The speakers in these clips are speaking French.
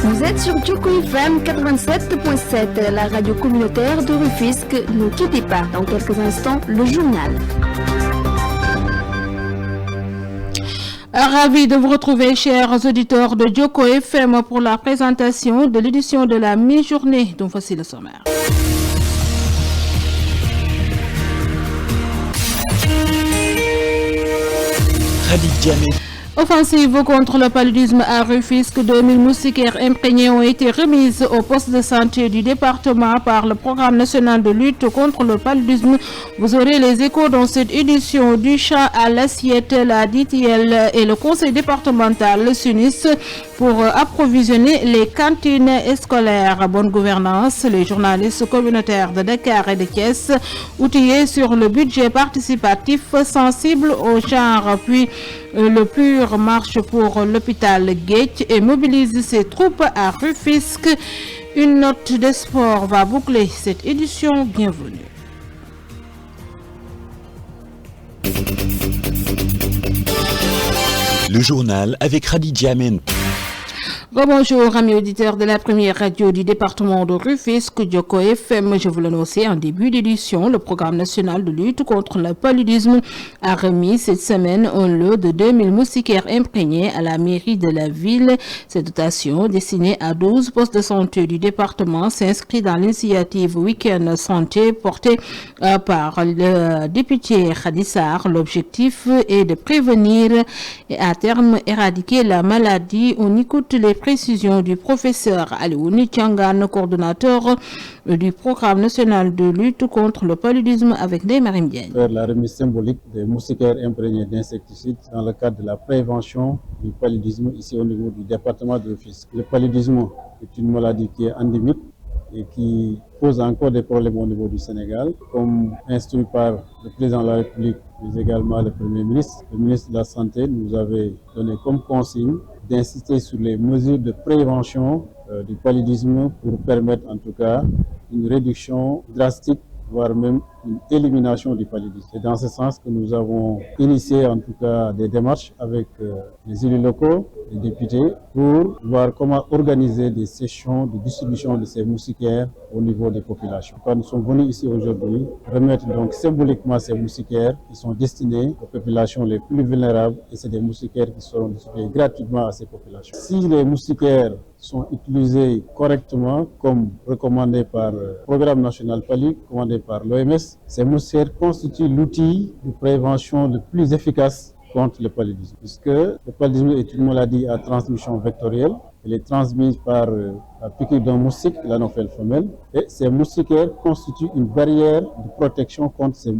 Vous êtes sur Djoko FM 87.7, la radio communautaire de Rufisque. Ne quittez pas, dans quelques instants, le journal. Ravi de vous retrouver, chers auditeurs de Djoko FM, pour la présentation de l'édition de la mi-journée, dont voici le sommaire. Offensive contre le paludisme à Rufisque, 2000 moustiquaires imprégnés ont été remises au poste de santé du département par le programme national de lutte contre le paludisme. Vous aurez les échos dans cette édition du champ à l'assiette. La DTL et le conseil départemental s'unissent pour approvisionner les cantines scolaires. Bonne gouvernance, les journalistes communautaires de Dakar et de Thiès outillés sur le budget participatif sensible au genre. Puis le PUR marche pour l'hôpital Gate et mobilise ses troupes à Rufisque. Une note de sport va boucler cette édition. Bienvenue. Le journal avec Khadija Amen. Bonjour amis auditeurs de la première radio du département de Rufisque, Djoko FM. Je vous l'annonçais en début d'édition, le programme national de lutte contre le paludisme a remis cette semaine un lot de 2000 moustiquaires imprégnés à la mairie de la ville. Cette dotation, destinée à 12 postes de santé du département, s'inscrit dans l'initiative Week-end Santé portée par le député Khadissar. L'objectif est de prévenir et à terme éradiquer la maladie. On écoute les précisions du professeur Aliouni Tiangan, coordonnateur du programme national de lutte contre le paludisme avec des Marimbiennes. Faire la remise symbolique des moustiquaires imprégnés d'insecticides dans le cadre de la prévention du paludisme ici au niveau du département de Rufisque. Le paludisme est une maladie qui est endémique et qui pose encore des problèmes au niveau du Sénégal, comme instruit par le président de la République, mais également le Premier ministre. Le ministre de la Santé nous avait donné comme consigne d'insister sur les mesures de prévention du paludisme pour permettre en tout cas une réduction drastique, voire même une élimination du paludisme. C'est dans ce sens que nous avons initié en tout cas des démarches avec les élus locaux, les députés, pour voir comment organiser des sessions de distribution de ces moustiquaires au niveau des populations. Quand nous sommes venus ici aujourd'hui, remettre donc symboliquement ces moustiquaires qui sont destinés aux populations les plus vulnérables, et c'est des moustiquaires qui seront distribués gratuitement à ces populations. Si les moustiquaires sont utilisés correctement, comme recommandé par le programme national PALI, commandé par l'OMS, ces moustiquaires constituent l'outil de prévention le plus efficace contre le paludisme, puisque le paludisme est une maladie à transmission vectorielle. Elle est transmise par la piqûre d'un moustique, l'anophèle femelle, et ces moustiquaires constituent une barrière de protection contre ces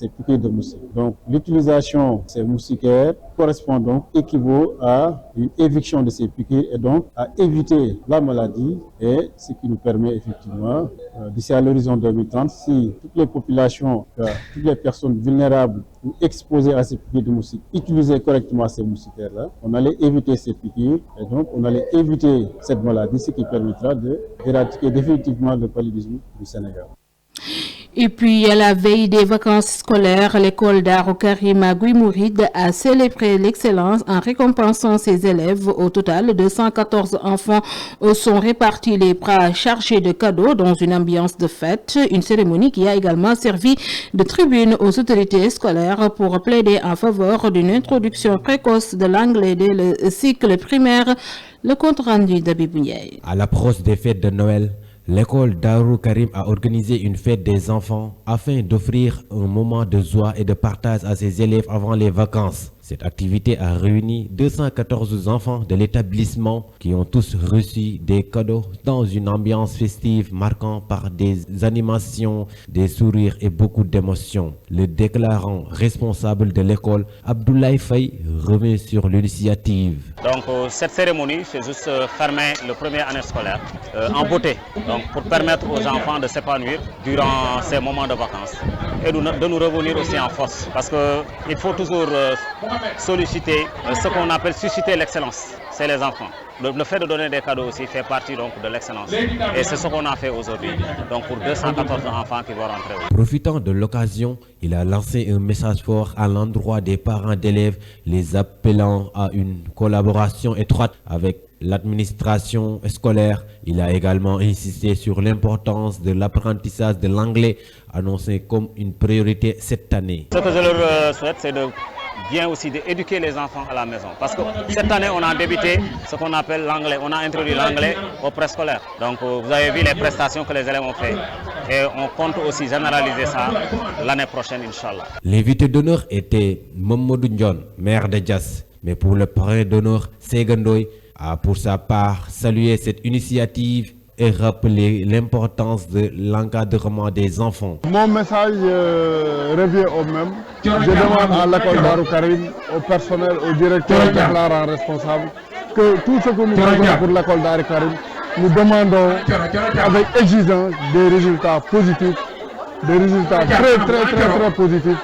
piqûres de moustiques. Donc l'utilisation de ces moustiquaires correspond donc, équivaut à une éviction de ces piqûres et donc à éviter la maladie, et ce qui nous permet effectivement, d'ici à l'horizon 2030, si toutes les populations, toutes les personnes vulnérables ou exposées à ces piqûres de moustiques utilisaient correctement ces moustiquaires-là, on allait éviter ces piqûres et donc on allait éviter cette maladie, ce qui permettra d'éradiquer définitivement le paludisme du Sénégal. Et puis, à la veille des vacances scolaires, l'école d'Aro Karim à Guimouride a célébré l'excellence en récompensant ses élèves. Au total, 214 enfants sont répartis les bras chargés de cadeaux dans une ambiance de fête. Une cérémonie qui a également servi de tribune aux autorités scolaires pour plaider en faveur d'une introduction précoce de l'anglais dès le cycle primaire. Le compte rendu d'Abibou Ndiaye. À l'approche des fêtes de Noël, l'école d'Aro Karim a organisé une fête des enfants afin d'offrir un moment de joie et de partage à ses élèves avant les vacances. Cette activité a réuni 214 enfants de l'établissement qui ont tous reçu des cadeaux dans une ambiance festive marquant par des animations, des sourires et beaucoup d'émotions. Le déclarant responsable de l'école, Abdoulaye Faye, revient sur l'initiative. Donc cette cérémonie, c'est juste fermer le premier année scolaire en beauté, donc pour permettre aux enfants de s'épanouir durant ces moments de vacances et de nous revenir aussi en force, parce qu'il faut toujours solliciter ce qu'on appelle susciter l'excellence. c'est les enfants. Le fait de donner des cadeaux aussi fait partie donc de l'excellence. Et c'est ce qu'on a fait aujourd'hui. Donc pour 214 enfants qui vont rentrer. Profitant de l'occasion, il a lancé un message fort à l'endroit des parents d'élèves, les appelant à une collaboration étroite avec l'administration scolaire. Il a également insisté sur l'importance de l'apprentissage de l'anglais, annoncé comme une priorité cette année. Ce que je leur souhaite, c'est de bien aussi d'éduquer les enfants à la maison. Parce que cette année, on a débuté ce qu'on appelle l'anglais. On a introduit l'anglais au préscolaire. Donc vous avez vu les prestations que les élèves ont fait. Et on compte aussi généraliser ça l'année prochaine, Inch'Allah. L'invité d'honneur était Mamadou Ndion, maire de Diass. Mais pour le parrain d'honneur, Segandoy a pour sa part salué cette initiative et rappelé l'importance de l'encadrement des enfants. Mon message revient au même. Je demande à l'école Darou Karim, au personnel, au directeur, déclarant responsable, que tout ce que nous faisons pour l'école Darou Karim, nous demandons avec exigence des résultats positifs, des résultats très positifs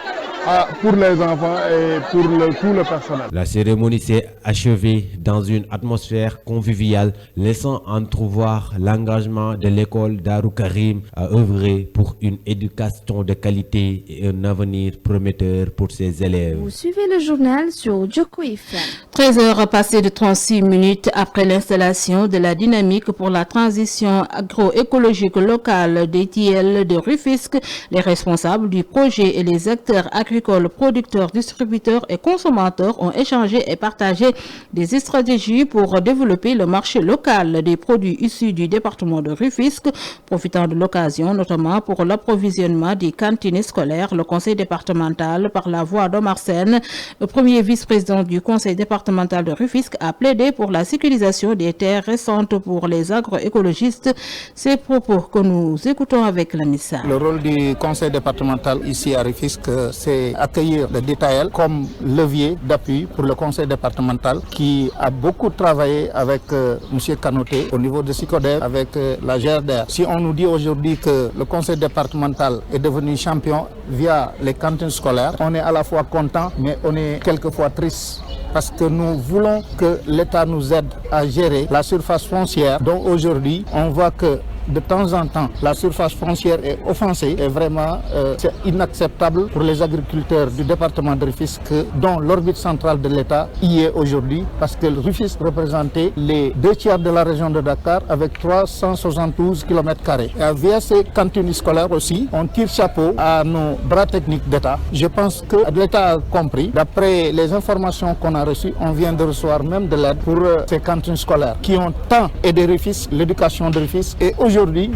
pour les enfants et pour tout le personnel. La cérémonie s'est achevée dans une atmosphère conviviale, laissant entrevoir l'engagement de l'école Darou Karim à œuvrer pour une éducation de qualité et un avenir prometteur pour ses élèves. Vous suivez le journal sur Joko FM. 13 heures passées de 36 minutes après l'installation de la dynamique pour la transition agroécologique locale d'ETL de Rufisque, les responsables du projet et les acteurs agricoles, producteurs, distributeurs et consommateurs ont échangé et partagé des stratégies pour développer le marché local des produits issus du département de Rufisque, profitant de l'occasion notamment pour l'approvisionnement des cantines scolaires. Le conseil départemental, par la voix d'Omar Sène, le premier vice-président du conseil départemental de Rufisque, a plaidé pour la sécurisation des terres récentes pour les agroécologistes. Ces propos que nous écoutons avec la MISA. Le rôle du conseil départemental ici à Rufisque, c'est accueillir le DTL comme levier d'appui pour le conseil départemental qui a beaucoup travaillé avec M. Kanoté au niveau de SICODER, avec la GRDR. Si on nous dit aujourd'hui que le conseil départemental est devenu champion via les cantines scolaires, on est à la fois content mais on est quelquefois triste, parce que nous voulons que l'État nous aide à gérer la surface foncière dont aujourd'hui on voit que de temps en temps, la surface foncière est offensée et vraiment c'est inacceptable pour les agriculteurs du département de Rufisque dont l'orbite centrale de l'État y est aujourd'hui, parce que le Rufisque représentait les 2/3 de la région de Dakar avec 372 km². Et via ces cantines scolaires aussi, on tire chapeau à nos bras techniques d'État. Je pense que l'État a compris. D'après les informations qu'on a reçues, on vient de recevoir même de l'aide pour ces cantines scolaires qui ont tant aidé Rufisque, l'éducation de Rufisque, et aujourd'hui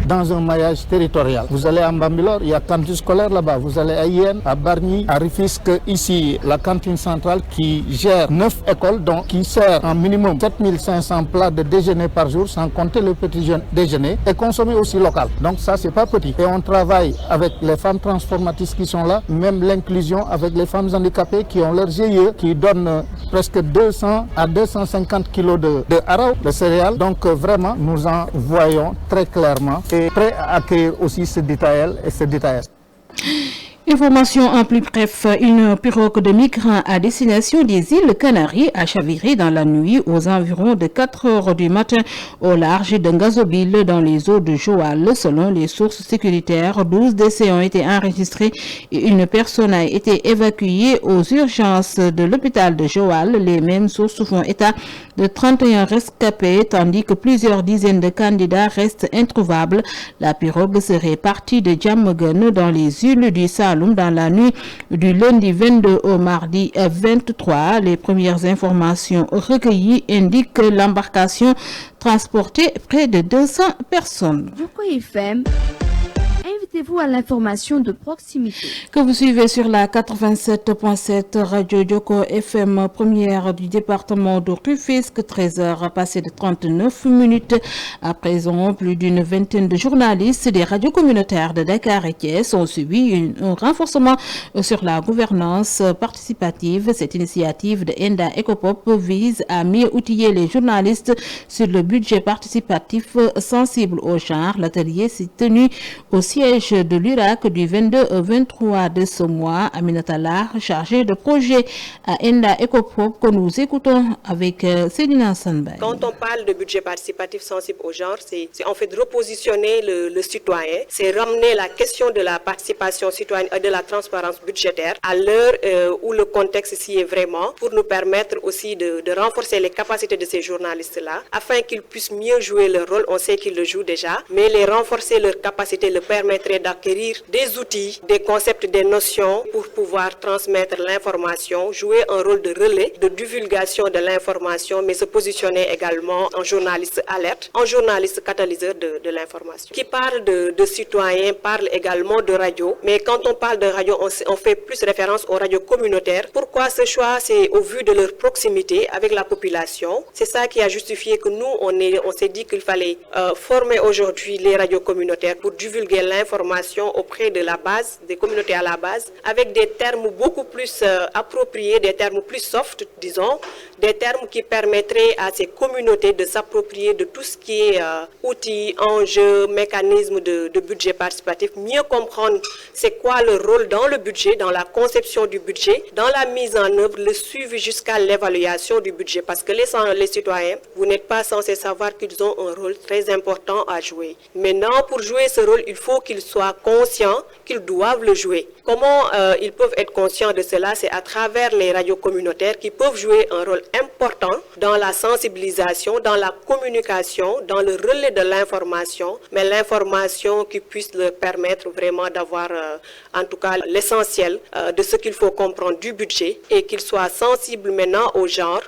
dans un maillage territorial. Vous allez à Mbambilor, il y a cantine scolaire là-bas. Vous allez à Yen, à Bargny, à Rufisque, ici la cantine centrale qui gère 9 écoles, donc qui sert en minimum 7500 plats de déjeuner par jour, sans compter le petit déjeuner, et consommé aussi local. Donc ça, c'est pas petit. Et on travaille avec les femmes transformatrices qui sont là, même l'inclusion avec les femmes handicapées qui ont leur GIE, qui donnent presque 200 à 250 kilos de araw, de céréales. Donc vraiment, nous en voyons très clairement et prêt à accueillir aussi ce détail et ce détail. Information en plus bref, une pirogue de migrants à destination des îles Canaries a chaviré dans la nuit aux environs de 4 heures du matin au large de Ngazobile dans les eaux de Joal. Selon les sources sécuritaires, 12 décès ont été enregistrés et une personne a été évacuée aux urgences de l'hôpital de Joal. Les mêmes sources font état de 31 rescapés tandis que plusieurs dizaines de candidats restent introuvables. La pirogue serait partie de Djamegen dans les îles du Saloum dans la nuit du lundi 22 au mardi 23. Les premières informations recueillies indiquent que l'embarcation transportait près de 200 personnes. Joko FM, invitez-vous à l'information de proximité. Que vous suivez sur la 87.7 Radio Joko FM, première du département de Rufisque, 13 heures passées de 39 minutes. À présent, plus d'une vingtaine de journalistes des radios communautaires de Dakar et Thiès ont subi un renforcement sur la gouvernance participative. Cette initiative de Enda Ecopop vise à mieux outiller les journalistes sur le budget participatif sensible au genre. L'atelier s'est tenu au siège collège de l'Irak du 22 au 23 de ce mois. Aminata Lar, chargée de projet à Enda Ecopop, que nous écoutons avec Céline Sanbay. Quand on parle de budget participatif sensible au genre, c'est en fait de repositionner le citoyen, c'est ramener la question de la participation citoyenne et de la transparence budgétaire à l'heure où le contexte s'y est vraiment, pour nous permettre aussi de renforcer les capacités de ces journalistes-là, afin qu'ils puissent mieux jouer leur rôle. On sait qu'ils le jouent déjà, mais les renforcer leurs capacités leur permettrait d'acquérir des outils, des concepts, des notions pour pouvoir transmettre l'information, jouer un rôle de relais, de divulgation de l'information, mais se positionner également en journaliste alerte, en journaliste catalyseur de l'information. Qui parle de citoyens parle également de radio, mais quand on parle de radio, on fait plus référence aux radios communautaires. Pourquoi ce choix? C'est au vu de leur proximité avec la population. C'est ça qui a justifié que nous, on s'est dit qu'il fallait former aujourd'hui les radios communautaires pour divulguer l'information auprès de la base, des communautés à la base, avec des termes beaucoup plus appropriés, des termes plus soft, disons, des termes qui permettraient à ces communautés de s'approprier de tout ce qui est outils, enjeux, mécanismes de budget participatif, mieux comprendre c'est quoi le rôle dans le budget, dans la conception du budget, dans la mise en œuvre, le suivi jusqu'à l'évaluation du budget. Parce que les citoyens, vous n'êtes pas censés savoir qu'ils ont un rôle très important à jouer. Maintenant, pour jouer ce rôle, il faut qu'ils soient conscients qu'ils doivent le jouer. Comment ils peuvent être conscients de cela? C'est à travers les radios communautaires qui peuvent jouer un rôle important dans la sensibilisation, dans la communication, dans le relais de l'information, mais l'information qui puisse leur permettre vraiment d'avoir en tout cas l'essentiel de ce qu'il faut comprendre du budget et qu'ils soient sensibles maintenant au genre.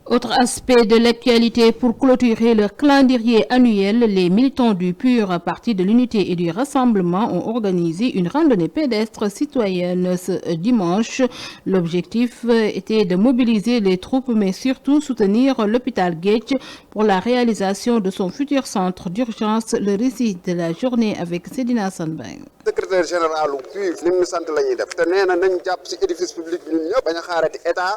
Autre aspect de l'actualité, pour clôturer le calendrier annuel, les militants du PUR, parti de l'unité et du rassemblement, ont organisé une randonnée pédestre citoyenne ce dimanche. L'objectif était de mobiliser les troupes, mais surtout soutenir l'hôpital Gage pour la réalisation de son futur centre d'urgence. Le récit de la journée avec Sedina Sanbang. Secrétaire général du PUR,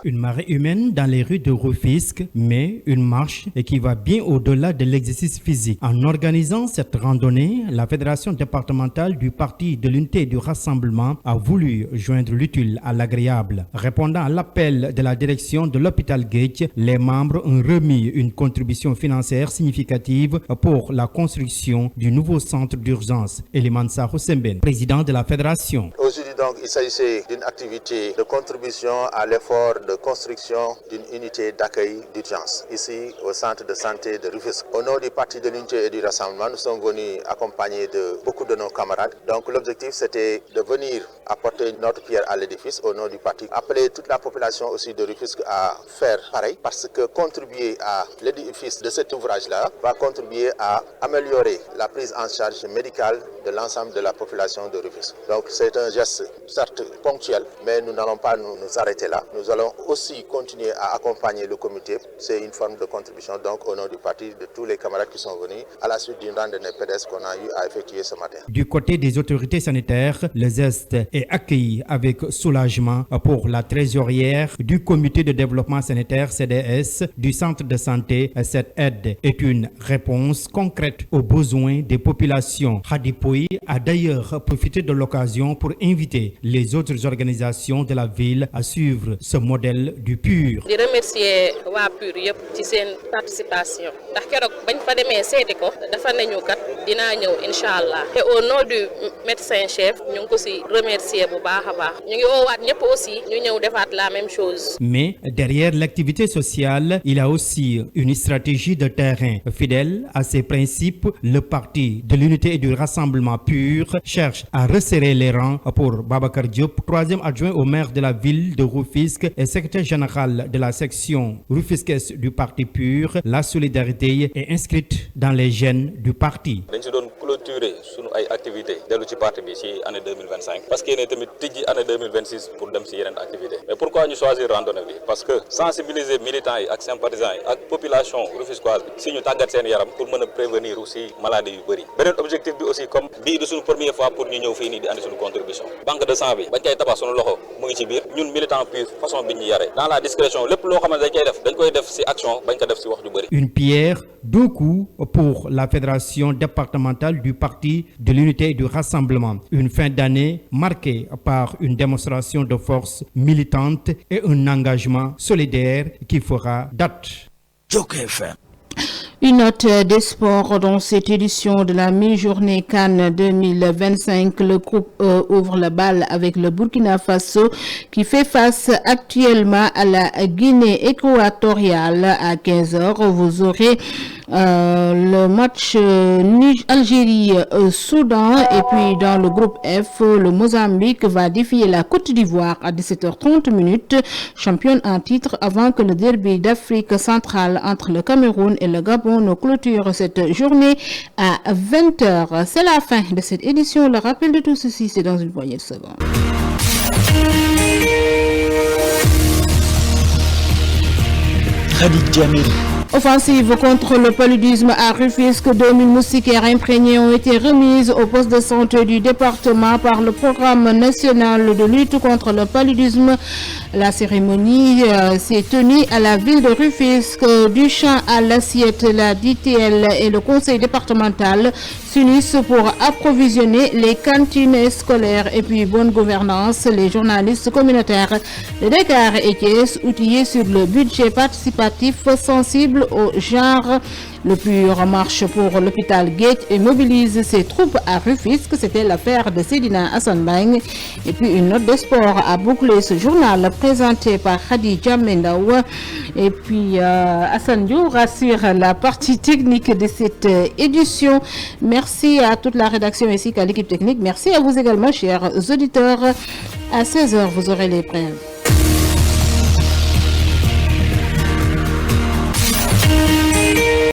une marée humaine dans les rues de Rufisque, mais une marche qui va bien au-delà de l'exercice physique. En organisant cette randonnée, la Fédération départementale du Parti de l'Unité et du Rassemblement a voulu joindre l'utile à l'agréable. Répondant à l'appel de la direction de l'hôpital Gage, les membres ont remis une contribution financière significative pour la construction du nouveau centre d'urgence. Eliman Sarou Semben, président de la Fédération. Aujourd'hui, donc, il s'agissait d'une activité de contribution à l'effort de construction d'une unité d'accueil d'urgence ici au centre de santé de Rufisque. Au nom du Parti de l'Unité et du Rassemblement, nous sommes venus accompagnés de beaucoup de nos camarades. Donc l'objectif c'était de venir apporter notre pierre à l'édifice au nom du parti. Appeler toute la population aussi de Rufisque à faire pareil parce que contribuer à l'édifice de cet ouvrage-là va contribuer à améliorer la prise en charge médicale de l'ensemble de la population de Rufisque. Donc c'est un geste certes ponctuel, mais nous n'allons pas nous arrêter là. Nous allons aussi continuer à accompagner le comité. C'est une forme de contribution donc au nom du parti de tous les camarades qui sont venus à la suite d'une randonnée pédestre qu'on a eu à effectuer ce matin. Du côté des autorités sanitaires, le geste est accueilli avec soulagement pour la trésorière du comité de développement sanitaire CDS du centre de santé. Cette aide est une réponse concrète aux besoins des populations. Hadipoui a d'ailleurs profité de l'occasion pour inviter les autres organisations de la ville à suivre ce modèle du PUR. Je remercie waa PUR yëpp ci seen participation ndax keroog bañ fa demee seeti ko dafa nañu kat dinaa ñëw inshallah et au nom du médecin chef ñu ngi ko ci remercier bu baax a baax ñu ngi woowaat ñëpp aussi ñu ñëw defaat la même chose. Mais derrière l'activité sociale, il y a aussi une stratégie de terrain. Fidèle à ses principes, le Parti de l'Unité et du Rassemblement PUR cherche à resserrer les rangs. Pour Babacar Diop, troisième adjoint au maire de la ville de Rufisque et secrétaire général de la section Rufisque du Parti PUR, la solidarité est inscrite dans les gènes du parti. dañ ci doon clôturer sunu ay activités dellu ci parti bi ci année 2025 parce que yéen tamit tijji année 2026 pour dem ci yeneen activités. Mais pourquoi ñu choisir randonnée bi? Parce que sensibiliser militants yi ak sympathisants yi ak population rufisquoise bi si ñu tàggat seen yaram pour mën a prévenir aussi maladies yu bëri. Beneen objectif bi aussi comme bii du suñu première fois pour ñu ñëw fii nii di andi suñu contribution. Banque de sang bi bañ koy tabax suñu loxo mu ngi ci biir ñun militant PUR façon bi ñu yaree dans la discrétion lépp loo xam ne dañ koy def ci action bañ ko def ci wax ju bëri. Une pierre deux coups pour la fédération départementale du Parti de l'unité et du rassemblement. Une fin d'année marquée par une démonstration de force militante et un engagement solidaire qui fera date. Joker FM. Une note des sports dans cette édition de la mi-journée Cannes 2025. Le groupe ouvre la balle avec le Burkina Faso qui fait face actuellement à la Guinée équatoriale. À 15h, vous aurez le match Algérie-Soudan. Et puis dans le groupe F, le Mozambique va défier la Côte d'Ivoire à 17h30, championne en titre, avant que le derby d'Afrique centrale entre le Cameroun et le Gabon ne clôture cette journée à 20h. C'est la fin de cette édition. Le rappel de tout ceci, c'est dans une poignée de secondes. Khalid Djamel. Offensive contre le paludisme à Rufisque, 2000 moustiquaires imprégnés ont été remises au poste de santé du département par le programme national de lutte contre le paludisme. La cérémonie s'est tenue à la ville de Rufisque. Du champ à l'assiette, la DTL et le conseil départemental s'unissent pour approvisionner les cantines scolaires. Et puis bonne gouvernance, les journalistes communautaires de Dakar et Thiès outillés sur le budget participatif sensible au genre. Le PUR marche pour l'hôpital Gate et mobilise ses troupes à Rufisque. C'était l'affaire de Sedina Hassan Bang. Et puis une note de sport a bouclé ce journal présenté par Khadija Mendawa. Et puis Hassan Diour rassure la partie technique de cette édition. Merci à toute la rédaction ainsi qu'à l'équipe technique. Merci à vous également, chers auditeurs. À 16h, vous aurez les brèves.